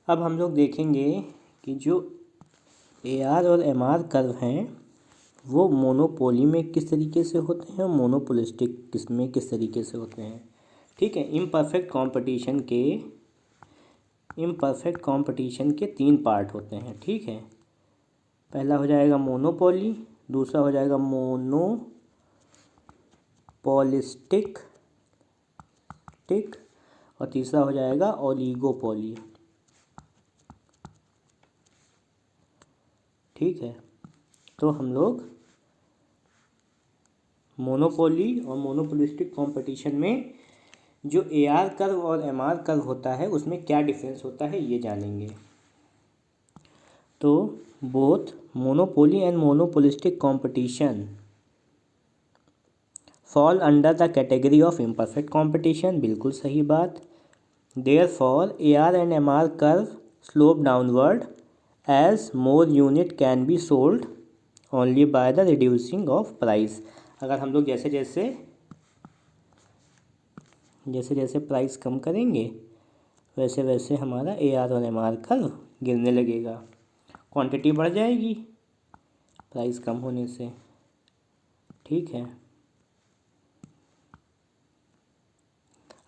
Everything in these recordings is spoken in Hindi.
अब हम लोग देखेंगे कि जो AR और MR कर्व हैं वो मोनोपोली में किस तरीके से होते हैं और मोनोपोलिस्टिक किस तरीके से होते हैं। ठीक है, इम्परफेक्ट कॉम्पिटिशन के 3 पार्ट होते हैं। ठीक है, पहला हो जाएगा मोनोपोली, दूसरा हो जाएगा मोनोपोलिस्टिक और तीसरा हो जाएगा ओलिगोपोली। ठीक है, तो हम लोग मोनोपोली और मोनोपोलिस्टिक कंपटीशन में जो AR कर्व और MR कर्व होता है उसमें क्या डिफरेंस होता है ये जानेंगे। तो both monopoly and monopolistic competition fall under the category of imperfect competition, बिल्कुल सही बात। Therefore AR and MR curve slope downward as more unit can be sold only by the reducing of price. अगर हम लोग जैसे जैसे प्राइस कम करेंगे वैसे वैसे हमारा AR और MR कर्व गिरने लगेगा, क्वांटिटी बढ़ जाएगी प्राइस कम होने से। ठीक है,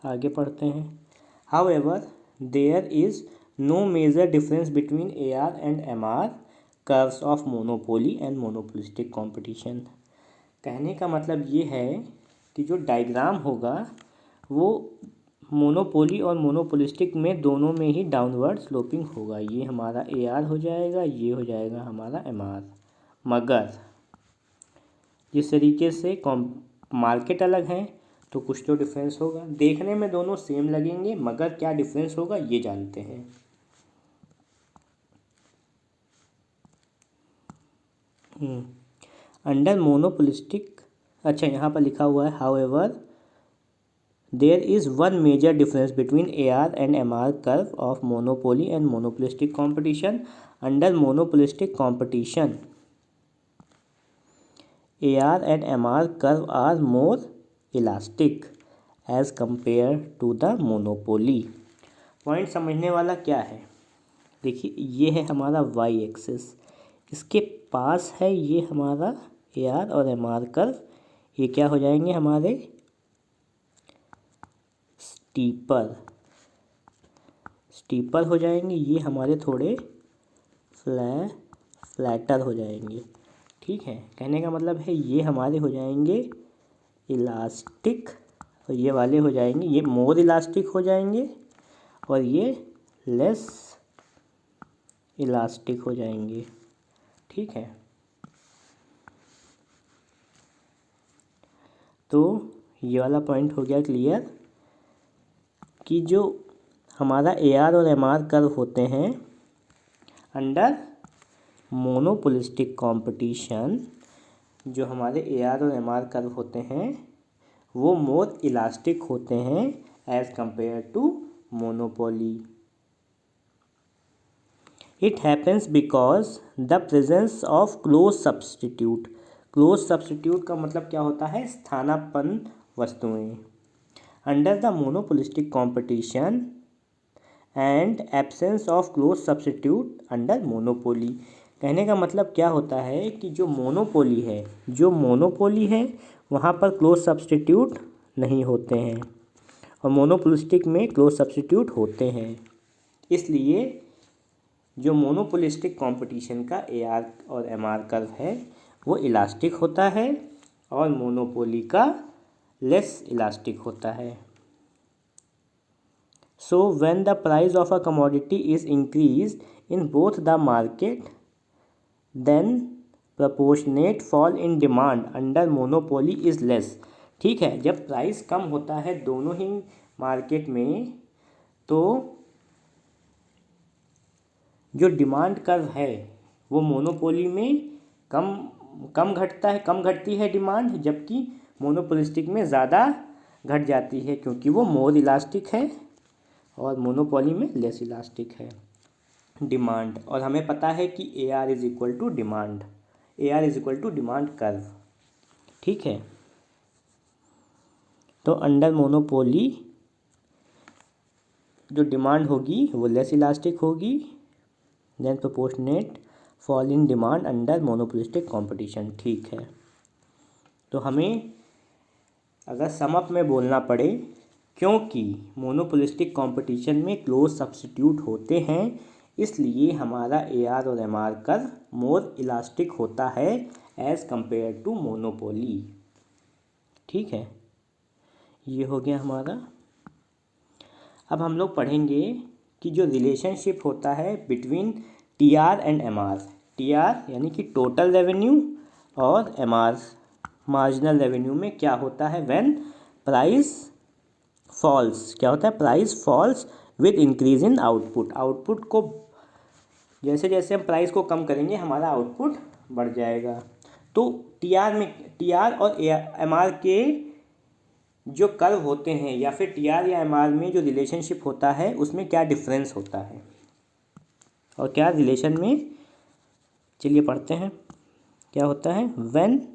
आगे पढ़ते हैं। However there is no major difference between AR and MR curves of monopoly and monopolistic competition. कहने का मतलब ये है कि जो डायग्राम होगा वो मोनोपोली और मोनोपोलिस्टिक में दोनों में ही डाउनवर्ड स्लोपिंग होगा। ये हमारा AR हो जाएगा, ये हो जाएगा हमारा MR। मगर जिस तरीके से मार्केट अलग है तो कुछ तो डिफरेंस होगा। देखने में दोनों सेम लगेंगे मगर क्या डिफरेंस होगा ये जानते हैं। अंडर मोनोपोलिस्टिक, अच्छा यहाँ पर लिखा हुआ है however there is one major difference between AR and MR curve of monopoly and monopolistic competition. Under monopolistic competition AR and MR curve are more elastic as compared to the monopoly। Point समझने वाला क्या है, देखिए ये है हमारा y एक्सिस, इसके पास है ये हमारा AR और MR कर्व। ये क्या हो जाएंगे हमारे स्टीपर हो जाएंगे, ये हमारे थोड़े फ्लैटर हो जाएंगे। ठीक है, कहने का मतलब है ये हमारे हो जाएंगे इलास्टिक और ये वाले हो जाएंगे, ये मोर इलास्टिक हो जाएंगे और ये लेस इलास्टिक हो जाएंगे। ठीक है, तो ये वाला पॉइंट हो गया क्लियर कि जो हमारा AR और MR कर्व होते हैं अंडर मोनोपोलिस्टिक कंपटीशन, जो हमारे AR और MR कर्व होते हैं वो मोर इलास्टिक होते हैं as compare to monopoly. It happens because the presence of close substitute. Close substitute का मतलब क्या होता है, स्थानापन्न वस्तुएं। Under the monopolistic competition and absence of close substitute under monopoly. कहने का मतलब क्या होता है कि जो मोनोपोली है वहाँ पर क्लोज सब्सटीट्यूट नहीं होते हैं और मोनोपोलिस्टिक में क्लोज सब्सटीट्यूट होते हैं। इसलिए जो मोनोपोलिस्टिक कंपटीशन का AR और MR कर्व है वो इलास्टिक होता है और मोनोपोली का लेस इलास्टिक होता है। So when the price of a commodity is increased in both the market, then proportionate fall in demand under monopoly is less। ठीक है, जब प्राइस कम होता है दोनों ही मार्केट में तो जो डिमांड कर्व है वो मोनोपोली में कम घटती है डिमांड, जबकि मोनोपोलिस्टिक में ज़्यादा घट जाती है क्योंकि वो मोर इलास्टिक है और मोनोपोली में लेस इलास्टिक है डिमांड। और हमें पता है कि AR is equal to demand curve. ठीक है, तो अंडर मोनोपोली जो डिमांड होगी वो लेस इलास्टिक होगी then proportionate fall in demand under monopolistic competition. ठीक है, तो हमें अगर सम अप में बोलना पड़े, क्योंकि मोनोपोलिस्टिक कंपटीशन में क्लोज सब्स्टिट्यूट होते हैं इसलिए हमारा AR और MR कर्व मोर इलास्टिक होता है एज़ कंपेयर टू मोनोपोली। ठीक है, ये हो गया हमारा। अब हम लोग पढ़ेंगे कि जो रिलेशनशिप होता है between TR and MR। TR यानी कि टोटल रेवेन्यू और MR मार्जिनल रेवेन्यू में क्या होता है व्हेन प्राइस फॉल्स। क्या होता है? Price falls with increase in output. Output को जैसे जैसे हम प्राइस को कम करेंगे हमारा आउटपुट बढ़ जाएगा। तो TR और MR के जो कर्व होते हैं या फिर TR या MR में जो रिलेशनशिप होता है उसमें क्या डिफरेंस होता है और क्या रिलेशन में, चलिए पढ़ते हैं क्या होता है। When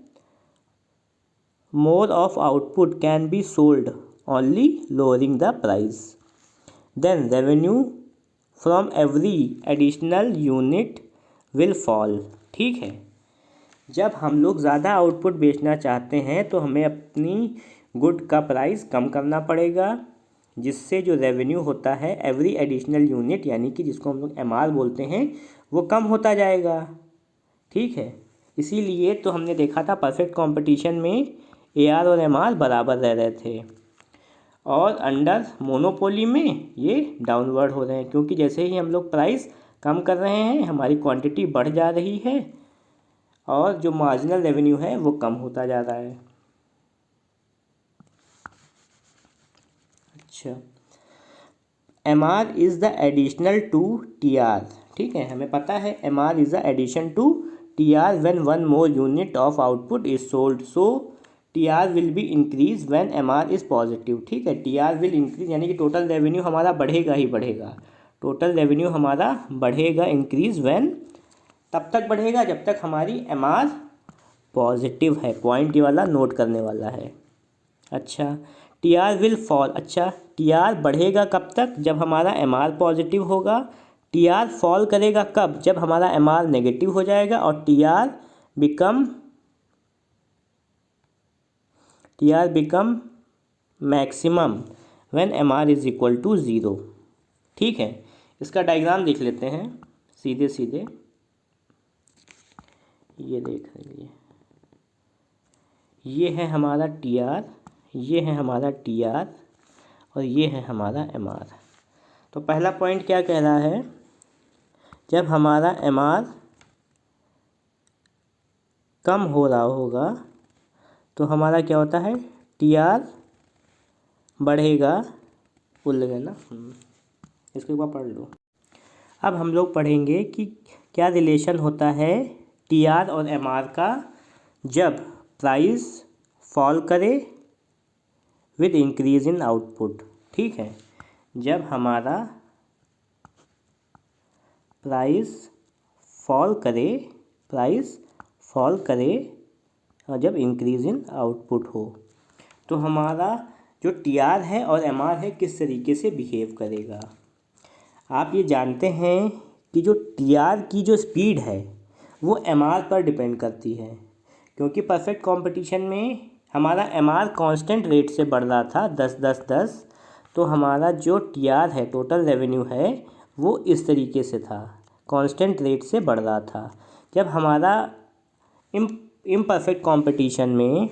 more of output can be sold only lowering the price then revenue from every additional unit will fall. ठीक है, जब हम लोग ज़्यादा आउटपुट बेचना चाहते हैं तो हमें अपनी गुड का प्राइस कम करना पड़ेगा, जिससे जो रेवेन्यू होता है एवरी एडिशनल यूनिट यानी कि जिसको हम लोग MR बोलते हैं वो कम होता जाएगा। ठीक है, इसीलिए तो हमने देखा था परफेक्ट कंपटीशन में AR और MR बराबर रह रहे थे और अंडर मोनोपोली में ये डाउनवर्ड हो रहे हैं, क्योंकि जैसे ही हम लोग प्राइस कम कर रहे हैं हमारी क्वांटिटी बढ़ जा रही है और जो मार्जिनल रेवेन्यू है वो कम होता जा रहा है। अच्छा, MR is the additional to TR। ठीक है, हमें पता है MR is the addition to TR when one more unit of output is sold, so TR will be increase when MR is positive. ठीक है, TR विल इंक्रीज यानी कि टोटल रेवेन्यू हमारा बढ़ेगा ही बढ़ेगा। टोटल रेवेन्यू हमारा बढ़ेगा इंक्रीज व्हेन, तब तक बढ़ेगा जब तक हमारी MR पॉजिटिव है। पॉइंट ये वाला नोट करने वाला है। अच्छा, TR विल फॉल। अच्छा, TR बढ़ेगा कब तक? जब हमारा MR पॉजिटिव होगा। TR फॉल करेगा कब? जब हमारा MR नेगेटिव हो जाएगा और TR become maximum when MR is equal to 0। ठीक है, इसका डायग्राम देख लेते हैं सीधे सीधे। ये देख लीजिए, ये है हमारा TR, ये है हमारा TR और ये है हमारा MR। तो पहला पॉइंट क्या कह रहा है, जब हमारा MR कम हो रहा होगा तो हमारा क्या होता है, TR बढ़ेगा। भूल गए ना, इसको एक बार पढ़ लो। अब हम लोग पढ़ेंगे कि क्या रिलेशन होता है TR और MR का जब प्राइस फॉल करे विद इंक्रीज इन आउटपुट। ठीक है, जब हमारा प्राइस फॉल करे और जब इंक्रीज इन आउटपुट हो तो हमारा जो TR है और MR है किस तरीके से बिहेव करेगा। आप ये जानते हैं कि जो TR की जो स्पीड है वो MR पर डिपेंड करती है, क्योंकि परफेक्ट कंपटीशन में हमारा MR कांस्टेंट रेट से बढ़ रहा था 10-10-10, तो हमारा जो TR है टोटल रेवेन्यू है वो इस तरीके से था, कांस्टेंट रेट से बढ़ रहा था। जब हमारा इम्परफेक्ट कंपटीशन में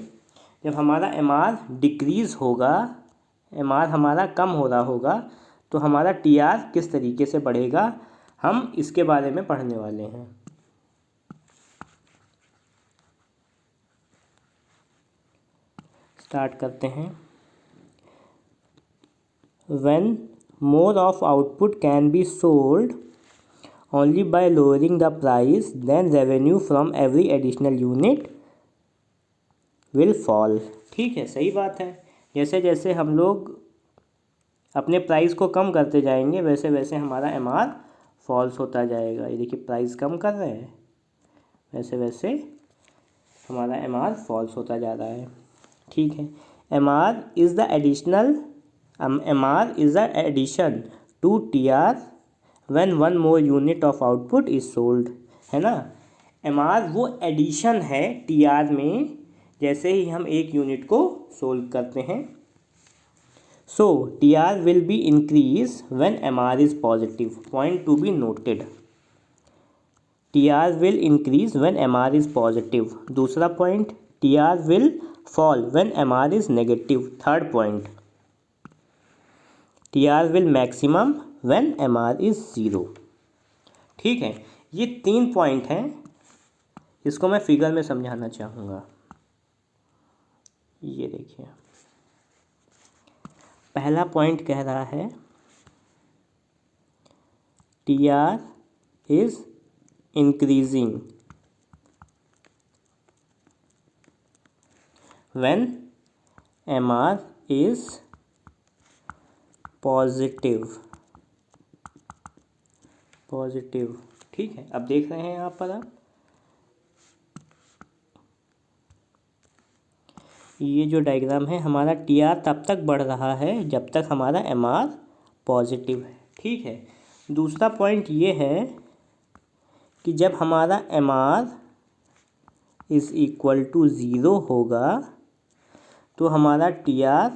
जब हमारा MR डिक्रीज़ होगा, MR हमारा कम हो रहा होगा, तो हमारा TR किस तरीके से बढ़ेगा हम इसके बारे में पढ़ने वाले हैं। स्टार्ट करते हैं। When more of output can be sold only by lowering the price, then revenue from every additional unit will fall। ठीक है, सही बात है। जैसे जैसे हम लोग अपने प्राइस को कम करते जाएंगे वैसे वैसे हमारा MR फॉल्स होता जाएगा। ये देखिए प्राइस कम कर रहे हैं वैसे वैसे हमारा MR फॉल्स होता जा रहा है। ठीक है, MR is the addition to T R when one more unit of output is sold, है ना। एम आर वो एडिशन है टी आर में जैसे ही हम एक यूनिट को सोल्व करते हैं। So T R will be increase when M R is positive, point to be noted. T R will increase when M R is positive. दूसरा point, T R will fall when MR is negative, third point। TR will maximum when MR is 0। ठीक है, ये 3 पॉइंट हैं, इसको मैं फिगर में समझाना चाहूँगा। ये देखिए, पहला पॉइंट कह रहा है TR is increasing when MR is positive. ठीक है, अब देख रहे हैं यहाँ पर आप, ये जो डायग्राम है हमारा TR तब तक बढ़ रहा है जब तक हमारा MR पॉजिटिव है। ठीक है, दूसरा पॉइंट ये है कि जब हमारा MR इज़ इक्वल टू 0 होगा तो हमारा TR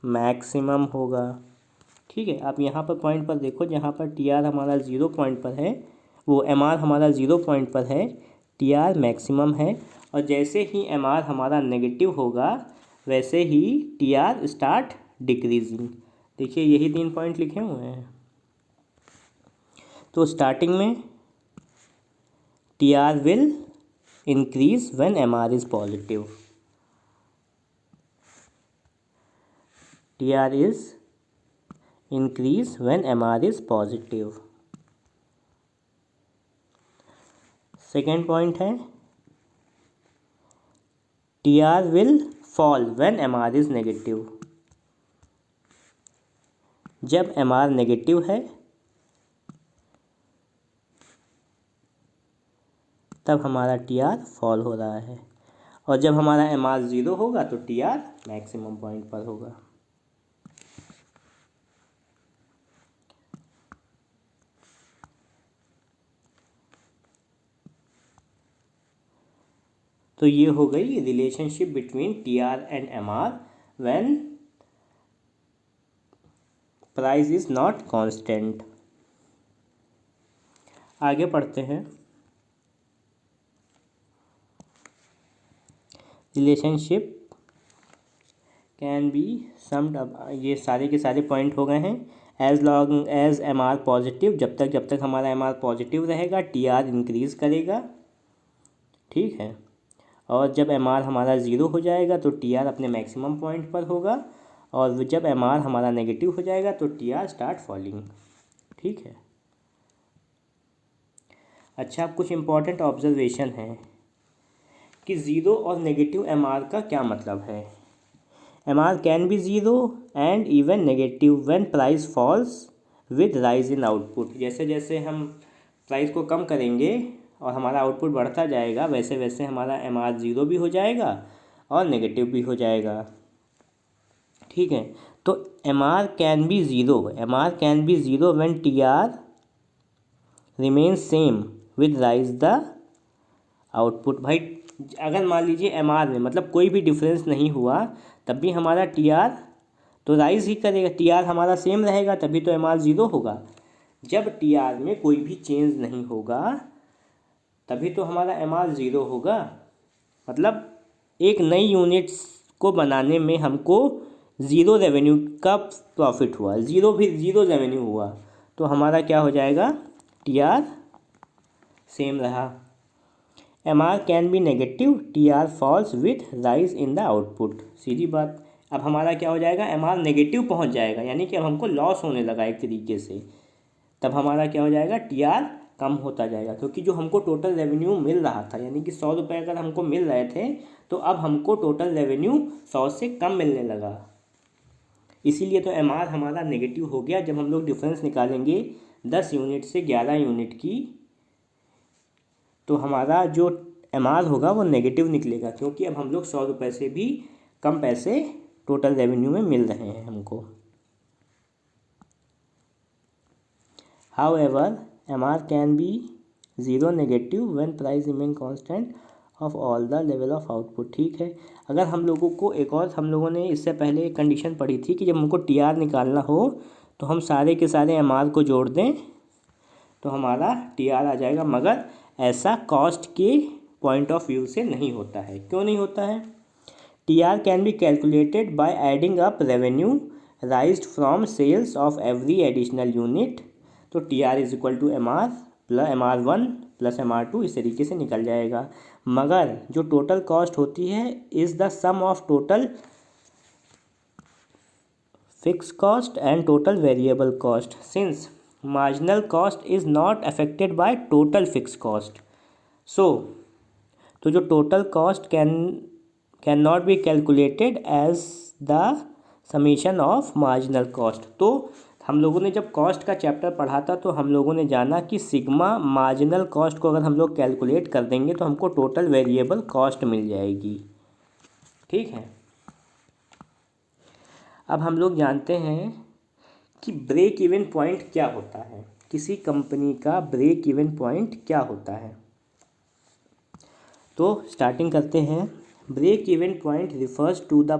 मैक्सिमम होगा। ठीक है, आप यहाँ पर पॉइंट पर देखो, जहाँ पर TR हमारा 0 पॉइंट पर है, वो MR हमारा 0 पॉइंट पर है, TR मैक्सिमम है। और जैसे ही MR हमारा नेगेटिव होगा वैसे ही TR स्टार्ट डिक्रीजिंग। देखिए यही 3 पॉइंट लिखे हुए हैं। तो स्टार्टिंग में TR will increase when MR is positive. TR is increase when MR is positive। Second point है TR will fall when MR is negative। जब MR नेगेटिव है तब हमारा TR फॉल हो रहा है, और जब हमारा MR 0 होगा तो TR मैक्सिमम पॉइंट पर होगा। तो ये हो गई relationship between TR and MR when price is not constant. आगे पढ़ते हैं। Relationship can be summed up, ये सारे के सारे पॉइंट हो गए हैं। As long as MR positive, जब तक हमारा MR पॉजिटिव रहेगा TR इंक्रीज़ करेगा। ठीक है, और जब MR हमारा 0 हो जाएगा तो TR अपने मैक्सिमम पॉइंट पर होगा, और जब MR हमारा नेगेटिव हो जाएगा तो TR स्टार्ट फॉलिंग। ठीक है, अच्छा, अब कुछ इम्पॉर्टेंट ऑब्जर्वेशन है कि 0 और नेगेटिव MR का क्या मतलब है। MR can B 0 and even negative when price falls with rise in output. जैसे जैसे हम प्राइस को कम करेंगे और हमारा आउटपुट बढ़ता जाएगा वैसे वैसे हमारा MR 0 भी हो जाएगा और नेगेटिव भी हो जाएगा। ठीक है, तो MR can B 0 when TR remain same with rise the output. भाई अगर मान लीजिए MR में मतलब कोई भी डिफरेंस नहीं हुआ तब भी हमारा TR तो राइज ही करेगा, TR हमारा सेम रहेगा तभी तो MR 0 होगा। जब TR में कोई भी चेंज नहीं होगा तभी तो हमारा MR 0 होगा। मतलब एक नई यूनिट्स को बनाने में हमको 0 रेवेन्यू का प्रॉफिट हुआ, 0 रेवेन्यू हुआ, तो हमारा क्या हो जाएगा, TR सेम रहा। MR can be negative, TR falls with rise in the output. सीधी बात, अब हमारा क्या हो जाएगा, MR नेगेटिव पहुंच जाएगा, यानी कि अब हमको लॉस होने लगा एक तरीके से। तब हमारा क्या हो जाएगा, TR कम होता जाएगा, क्योंकि जो हमको टोटल रेवेन्यू मिल रहा था, यानी कि 100 रुपये अगर हमको मिल रहे थे तो अब हमको टोटल रेवेन्यू 100 से कम मिलने लगा। इसीलिए तो MR हमारा नेगेटिव हो गया। जब हम लोग डिफरेंस निकालेंगे 10 यूनिट से 11 यूनिट की, तो हमारा जो MR होगा वो नेगेटिव निकलेगा, क्योंकि अब हम लोग 100 रुपये से भी कम पैसे टोटल रेवेन्यू में मिल रहे हैं हमको। However MR can be zero negative when price remain constant of all the level of output. ठीक है, अगर हम लोगों को एक और, हम लोगों ने इससे पहले एक कंडीशन पढ़ी थी कि जब हमको TR निकालना हो तो हम सारे के सारे MR को जोड़ दें तो हमारा TR आ जाएगा, मगर ऐसा कॉस्ट के पॉइंट ऑफ व्यू से नहीं होता है। क्यों नहीं होता है? TR can be calculated by adding up revenue raised from sales of every additional unit. तो TR is equal to MR plus MR1 plus MR2 इस तरीके से निकल जाएगा। मगर जो टोटल कॉस्ट होती है is the sum of total fix cost and total variable cost, since marginal cost is not affected by total fix cost. So तो जो total cost can not be calculated as the summation of marginal cost. तो हम लोगों ने जब कॉस्ट का चैप्टर पढ़ा था तो हम लोगों ने जाना कि सिग्मा मार्जिनल कॉस्ट को अगर हम लोग कैलकुलेट कर देंगे तो हमको टोटल वेरिएबल कॉस्ट मिल जाएगी। ठीक है, अब हम लोग जानते हैं कि ब्रेक इवन पॉइंट क्या होता है, किसी कंपनी का ब्रेक इवन पॉइंट क्या होता है। तो स्टार्टिंग करते हैं। Break even point refers to the